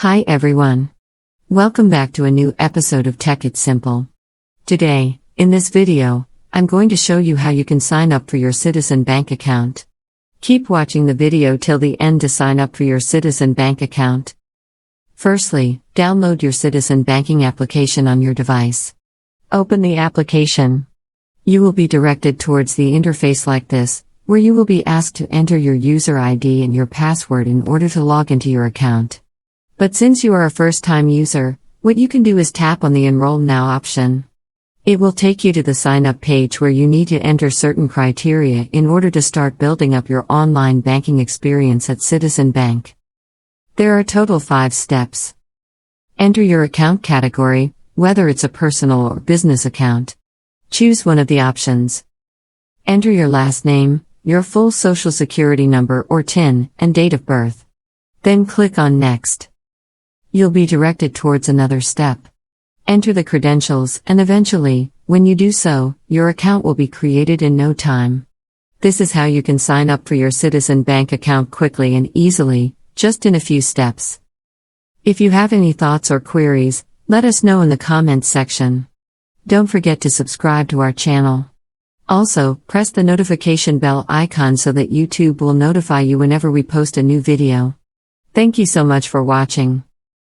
Hi everyone. Welcome back to a new episode of Tech It's Simple. Today, in this video, I'm going to show you how you can sign up for your Citizen Bank account. Keep watching the video till the end to sign up for your Citizen Bank account. Firstly, download your Citizen Banking application on your device. Open the application. You will be directed towards the interface like this, where you will be asked to enter your user ID and your password in order to log into your account. But since you are a first-time user, what you can do is tap on the Enroll Now option. It will take you to the sign-up page where you need to enter certain criteria in order to start building up your online banking experience at Citizen Bank. There are total 5 steps. Enter your account category, whether it's a personal or business account. Choose one of the options. Enter your last name, your full social security number or TIN, and date of birth. Then click on Next. You'll be directed towards another step. Enter the credentials, and eventually, when you do so, your account will be created in no time. This is how you can sign up for your Citizen Bank account quickly and easily, just in a few steps. If you have any thoughts or queries, let us know in the comments section. Don't forget to subscribe to our channel. Also, press the notification bell icon so that YouTube will notify you whenever we post a new video. Thank you so much for watching.